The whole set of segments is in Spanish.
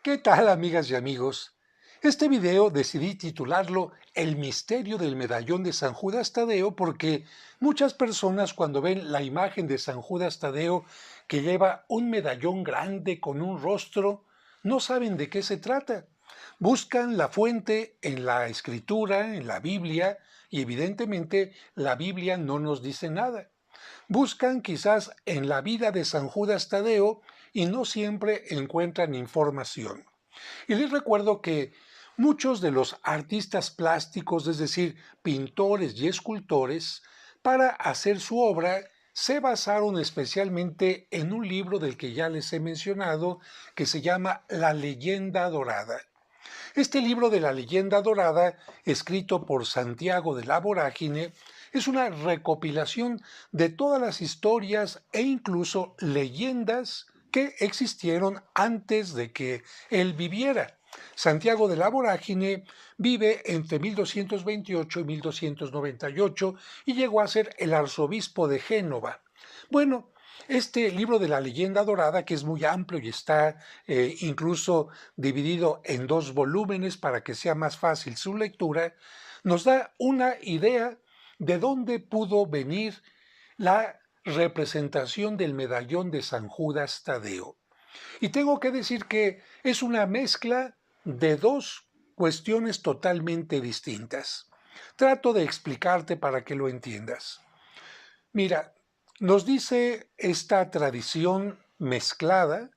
¿Qué tal, amigas y amigos? Este video decidí titularlo El misterio del medallón de San Judas Tadeo porque muchas personas cuando ven la imagen de San Judas Tadeo que lleva un medallón grande con un rostro, no saben de qué se trata. Buscan la fuente en la escritura, en la Biblia, y evidentemente la Biblia no nos dice nada. Buscan quizás en la vida de San Judas Tadeo y no siempre encuentran información. Y les recuerdo que muchos de los artistas plásticos, es decir, pintores y escultores, para hacer su obra se basaron especialmente en un libro del que ya les he mencionado, que se llama La Leyenda Dorada. Este libro de la Leyenda Dorada, escrito por Santiago de la Vorágine, es una recopilación de todas las historias e incluso leyendas que existieron antes de que él viviera. Santiago de la Vorágine vive entre 1228 y 1298 y llegó a ser el arzobispo de Génova. Bueno, este libro de la Leyenda Dorada, que es muy amplio y está incluso dividido en dos volúmenes para que sea más fácil su lectura, nos da una idea de dónde pudo venir la representación del medallón de San Judas Tadeo. Y tengo que decir que es una mezcla de dos cuestiones totalmente distintas. Trato de explicarte para que lo entiendas. Mira, nos dice esta tradición mezclada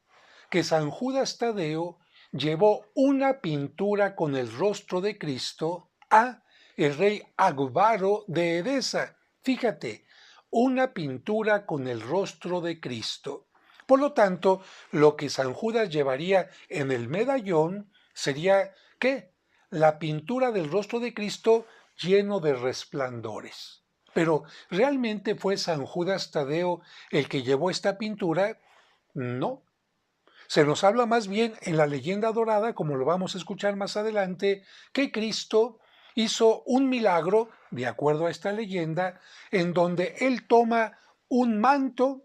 que San Judas Tadeo llevó una pintura con el rostro de Cristo a el rey Agbaro de Edesa. Fíjate, una pintura con el rostro de Cristo. Por lo tanto, lo que San Judas llevaría en el medallón sería, ¿qué? La pintura del rostro de Cristo lleno de resplandores. Pero, ¿realmente fue San Judas Tadeo el que llevó esta pintura? No. Se nos habla más bien en la leyenda dorada, como lo vamos a escuchar más adelante, que Cristo hizo un milagro, de acuerdo a esta leyenda, en donde Él toma un manto,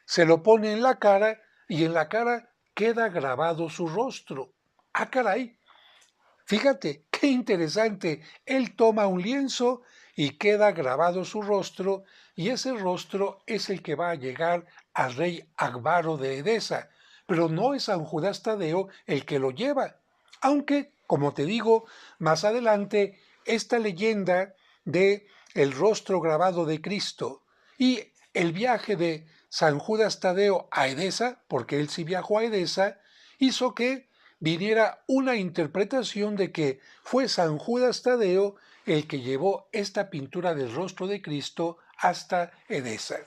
se lo pone en la cara y en la cara queda grabado su rostro. ¡Ah, caray! Fíjate, qué interesante. Él toma un lienzo y queda grabado su rostro, y ese rostro es el que va a llegar al rey Agbaro de Edesa. Pero no es San Judas Tadeo el que lo lleva. Aunque, como te digo, más adelante, esta leyenda de el rostro grabado de Cristo y el viaje de San Judas Tadeo a Edesa, porque él sí viajó a Edesa, hizo que viniera una interpretación de que fue San Judas Tadeo el que llevó esta pintura del rostro de Cristo hasta Edesa.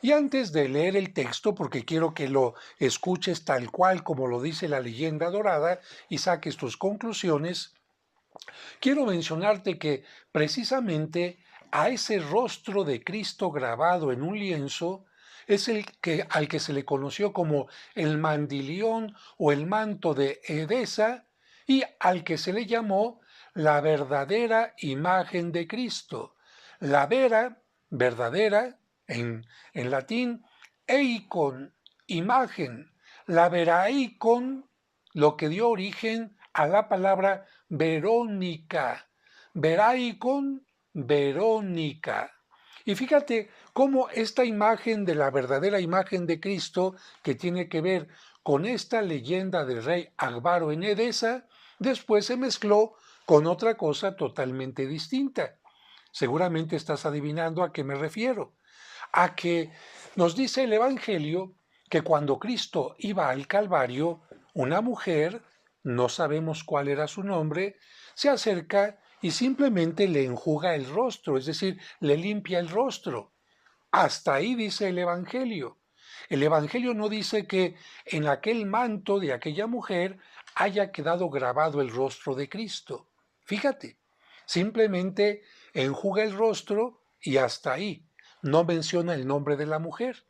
Y antes de leer el texto, porque quiero que lo escuches tal cual como lo dice la leyenda dorada y saques tus conclusiones, quiero mencionarte que precisamente a ese rostro de Cristo grabado en un lienzo es al que se le conoció como el mandilión o el manto de Edesa y al que se le llamó la verdadera imagen de Cristo. La vera, verdadera, en latín, eikon, imagen. La veraikon, lo que dio origen a la palabra Verónica. Veraikon, Verónica. Y fíjate cómo esta imagen de la verdadera imagen de Cristo, que tiene que ver con esta leyenda del rey Agbaro en Edesa, después se mezcló con otra cosa totalmente distinta. Seguramente estás adivinando a qué me refiero. A que nos dice el Evangelio que cuando Cristo iba al Calvario, una mujer, no sabemos cuál era su nombre, se acerca y simplemente le enjuga el rostro, es decir, le limpia el rostro. Hasta ahí dice el Evangelio. El Evangelio no dice que en aquel manto de aquella mujer haya quedado grabado el rostro de Cristo. Fíjate, simplemente enjuga el rostro y hasta ahí. No menciona el nombre de la mujer.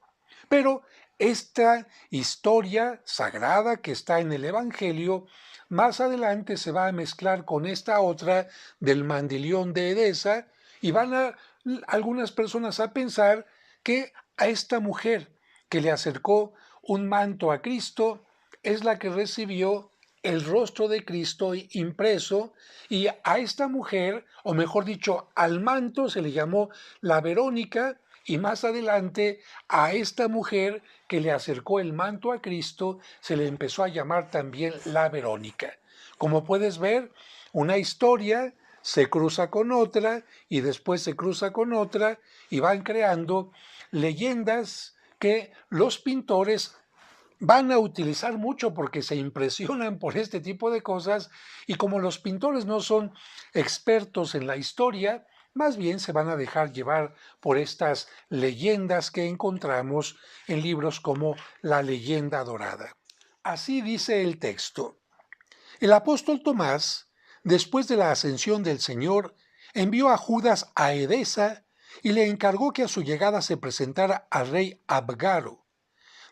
Pero esta historia sagrada que está en el Evangelio, más adelante se va a mezclar con esta otra del mandilión de Edesa y van a algunas personas a pensar que a esta mujer que le acercó un manto a Cristo es la que recibió el rostro de Cristo impreso, y a esta mujer, o mejor dicho, al manto se le llamó la Verónica, y más adelante a esta mujer que le acercó el manto a Cristo se le empezó a llamar también la Verónica. Como puedes ver, una historia se cruza con otra y después se cruza con otra y van creando leyendas que los pintores van a utilizar mucho porque se impresionan por este tipo de cosas, y como los pintores no son expertos en la historia, más bien se van a dejar llevar por estas leyendas que encontramos en libros como La Leyenda Dorada. Así dice el texto. El apóstol Tomás, después de la ascensión del Señor, envió a Judas a Edesa y le encargó que a su llegada se presentara al rey Abgaro.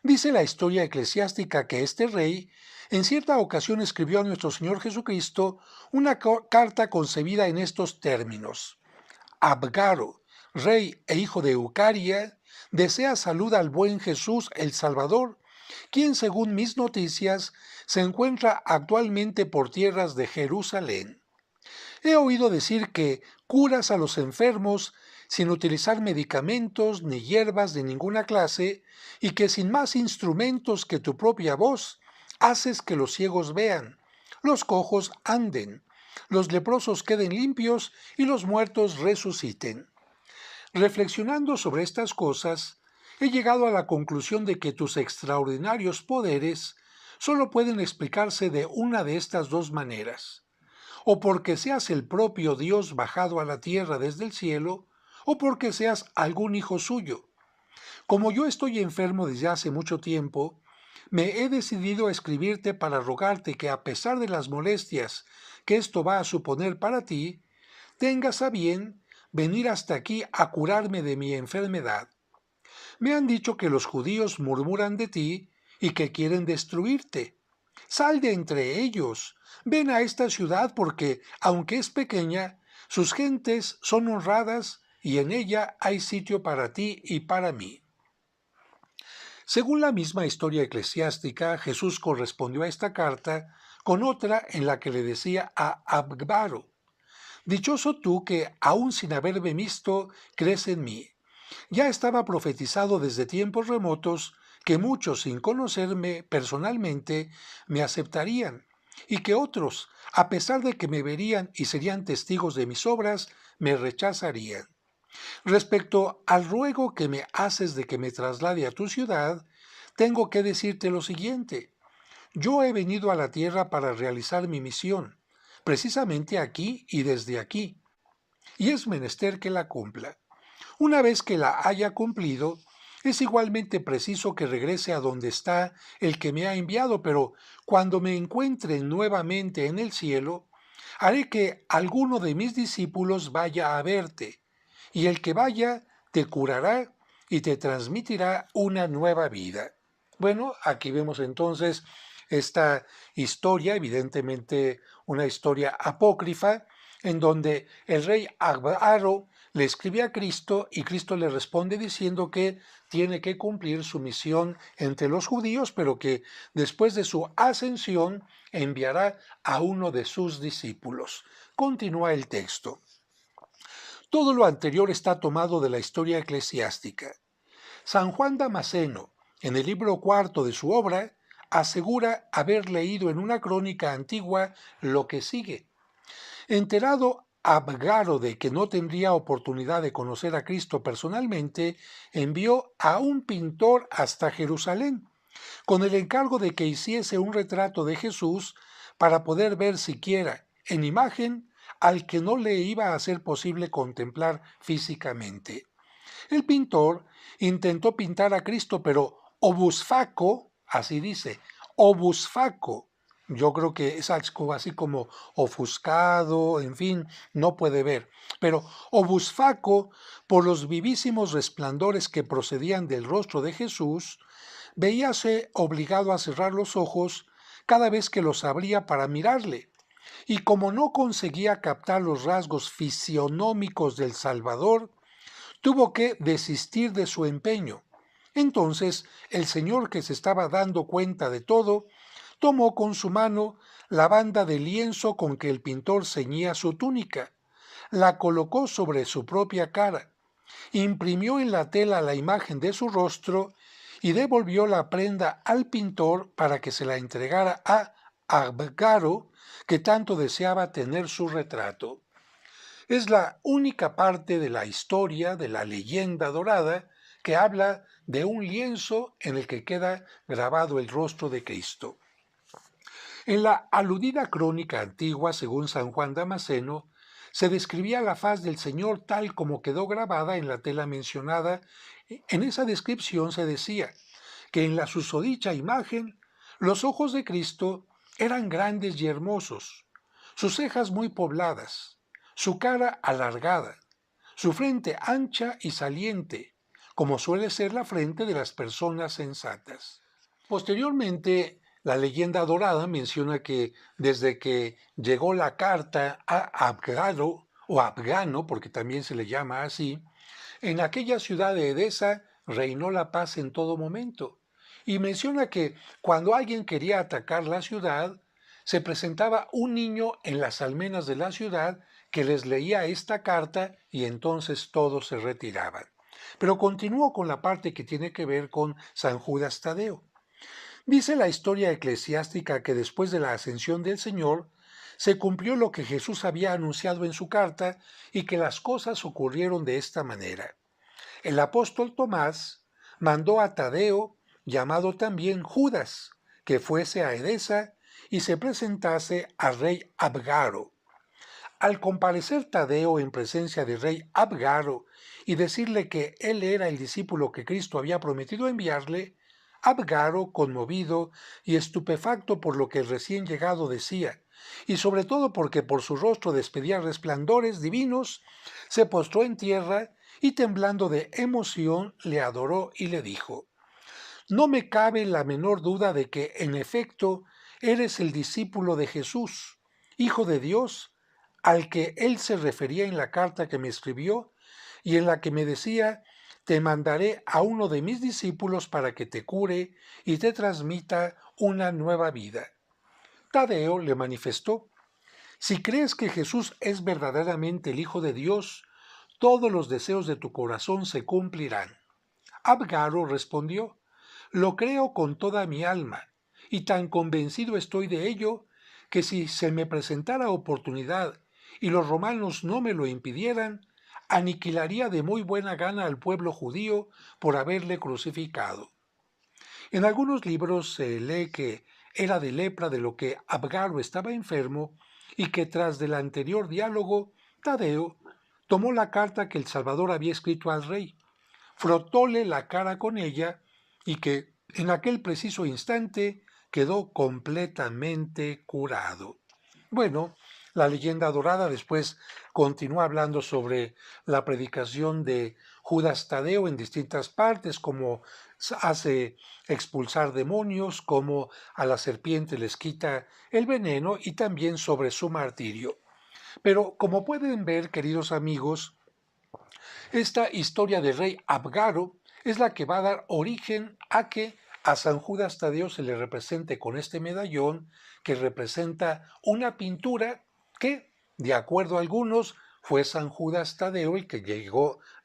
Dice la historia eclesiástica que este rey en cierta ocasión escribió a nuestro Señor Jesucristo una carta concebida en estos términos. Abgaro, rey e hijo de Eucaria, desea salud al buen Jesús el Salvador, quien según mis noticias se encuentra actualmente por tierras de Jerusalén. He oído decir que curas a los enfermos sin utilizar medicamentos ni hierbas de ninguna clase, y que sin más instrumentos que tu propia voz haces que los ciegos vean, los cojos anden, los leprosos queden limpios y los muertos resuciten. Reflexionando sobre estas cosas, he llegado a la conclusión de que tus extraordinarios poderes solo pueden explicarse de una de estas dos maneras: o porque seas el propio Dios bajado a la tierra desde el cielo, o porque seas algún hijo suyo. Como yo estoy enfermo desde hace mucho tiempo, me he decidido a escribirte para rogarte que, a pesar de las molestias que esto va a suponer para ti, tengas a bien venir hasta aquí a curarme de mi enfermedad. Me han dicho que los judíos murmuran de ti y que quieren destruirte. Sal de entre ellos, ven a esta ciudad porque, aunque es pequeña, sus gentes son honradas y en ella hay sitio para ti y para mí. Según la misma historia eclesiástica, Jesús correspondió a esta carta con otra en la que le decía a Abgaro: dichoso tú que, aun sin haberme visto, crees en mí. Ya estaba profetizado desde tiempos remotos que muchos, sin conocerme personalmente, me aceptarían, y que otros, a pesar de que me verían y serían testigos de mis obras, me rechazarían. Respecto al ruego que me haces de que me traslade a tu ciudad, tengo que decirte lo siguiente. Yo he venido a la tierra para realizar mi misión, precisamente aquí y desde aquí, y es menester que la cumpla. Una vez que la haya cumplido, es igualmente preciso que regrese a donde está el que me ha enviado, pero cuando me encuentre nuevamente en el cielo, haré que alguno de mis discípulos vaya a verte, y el que vaya te curará y te transmitirá una nueva vida. Bueno, aquí vemos entonces esta historia, evidentemente una historia apócrifa, en donde el rey Agaro le escribe a Cristo y Cristo le responde diciendo que tiene que cumplir su misión entre los judíos, pero que después de su ascensión enviará a uno de sus discípulos. Continúa el texto. Todo lo anterior está tomado de la historia eclesiástica. San Juan Damasceno, en el libro cuarto de su obra, asegura haber leído en una crónica antigua lo que sigue. Enterado Abgaro de que no tendría oportunidad de conocer a Cristo personalmente, envió a un pintor hasta Jerusalén, con el encargo de que hiciese un retrato de Jesús para poder ver siquiera en imagen al que no le iba a ser posible contemplar físicamente. El pintor intentó pintar a Cristo, pero obusfaco, así dice, obusfaco. Yo creo que es algo así como ofuscado, en fin, no puede ver. Pero obusfaco, por los vivísimos resplandores que procedían del rostro de Jesús, veíase obligado a cerrar los ojos cada vez que los abría para mirarle. Y como no conseguía captar los rasgos fisionómicos del Salvador, tuvo que desistir de su empeño. Entonces el Señor, que se estaba dando cuenta de todo, tomó con su mano la banda de lienzo con que el pintor ceñía su túnica, la colocó sobre su propia cara, imprimió en la tela la imagen de su rostro y devolvió la prenda al pintor para que se la entregara a Abgaro, que tanto deseaba tener su retrato. Es la única parte de la historia de la leyenda dorada que habla de un lienzo en el que queda grabado el rostro de Cristo. En la aludida crónica antigua, según San Juan Damasceno, se describía la faz del Señor tal como quedó grabada en la tela mencionada. En esa descripción se decía que en la susodicha imagen los ojos de Cristo eran grandes y hermosos, sus cejas muy pobladas, su cara alargada, su frente ancha y saliente, como suele ser la frente de las personas sensatas. Posteriormente, la leyenda dorada menciona que desde que llegó la carta a Abgaro, o Abgano, porque también se le llama así, en aquella ciudad de Edesa reinó la paz en todo momento. Y menciona que cuando alguien quería atacar la ciudad, se presentaba un niño en las almenas de la ciudad que les leía esta carta y entonces todos se retiraban. Pero continúo con la parte que tiene que ver con San Judas Tadeo. Dice la historia eclesiástica que después de la ascensión del Señor, se cumplió lo que Jesús había anunciado en su carta y que las cosas ocurrieron de esta manera. El apóstol Tomás mandó a Tadeo, llamado también Judas, que fuese a Edesa y se presentase al rey Abgaro. Al comparecer Tadeo en presencia del rey Abgaro y decirle que él era el discípulo que Cristo había prometido enviarle, Abgaro, conmovido y estupefacto por lo que el recién llegado decía, y sobre todo porque por su rostro despedía resplandores divinos, se postró en tierra y temblando de emoción le adoró y le dijo: No me cabe la menor duda de que, en efecto, eres el discípulo de Jesús, Hijo de Dios, al que él se refería en la carta que me escribió y en la que me decía: te mandaré a uno de mis discípulos para que te cure y te transmita una nueva vida. Tadeo le manifestó: si crees que Jesús es verdaderamente el Hijo de Dios, todos los deseos de tu corazón se cumplirán. Abgaro respondió: lo creo con toda mi alma, y tan convencido estoy de ello, que si se me presentara oportunidad y los romanos no me lo impidieran, aniquilaría de muy buena gana al pueblo judío por haberle crucificado. En algunos libros se lee que era de lepra de lo que Abgaro estaba enfermo y que tras del anterior diálogo, Tadeo tomó la carta que el Salvador había escrito al rey, frotóle la cara con ella y que en aquel preciso instante quedó completamente curado. Bueno, la leyenda dorada después continúa hablando sobre la predicación de Judas Tadeo en distintas partes, como hace expulsar demonios, como a la serpiente les quita el veneno y también sobre su martirio. Pero como pueden ver, queridos amigos, esta historia del rey Abgaro es la que va a dar origen a que a San Judas Tadeo se le represente con este medallón que representa una pintura que, de acuerdo a algunos, fue San Judas Tadeo el que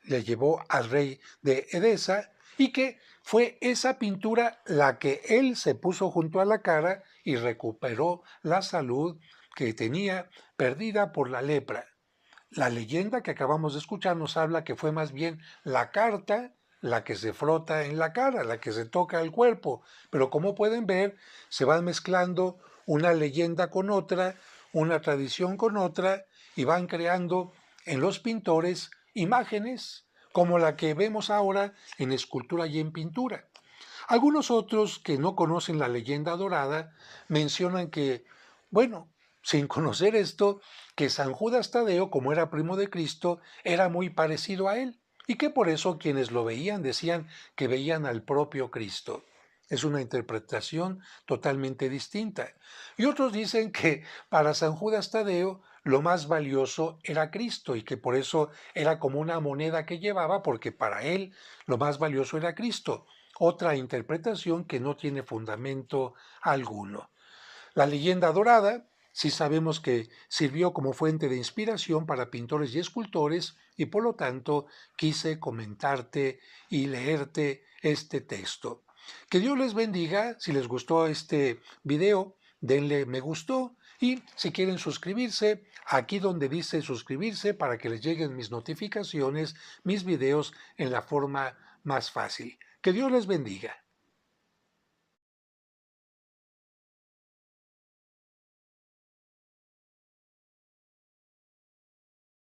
le llevó al rey de Edesa y que fue esa pintura la que él se puso junto a la cara y recuperó la salud que tenía perdida por la lepra. La leyenda que acabamos de escuchar nos habla que fue más bien la carta la que se frota en la cara, la que se toca el cuerpo. Pero como pueden ver, se van mezclando una leyenda con otra, una tradición con otra, y van creando en los pintores imágenes como la que vemos ahora en escultura y en pintura. Algunos otros que no conocen la leyenda dorada mencionan que, bueno, sin conocer esto, que San Judas Tadeo, como era primo de Cristo, era muy parecido a él, y que por eso quienes lo veían decían que veían al propio Cristo. Es una interpretación totalmente distinta. Y otros dicen que para San Judas Tadeo lo más valioso era Cristo y que por eso era como una moneda que llevaba, porque para él lo más valioso era Cristo. Otra interpretación que no tiene fundamento alguno. La leyenda dorada, sí sabemos que sirvió como fuente de inspiración para pintores y escultores y por lo tanto quise comentarte y leerte este texto. Que Dios les bendiga. Si les gustó este video, denle me gustó y si quieren suscribirse, aquí donde dice suscribirse para que les lleguen mis notificaciones, mis videos en la forma más fácil. Que Dios les bendiga.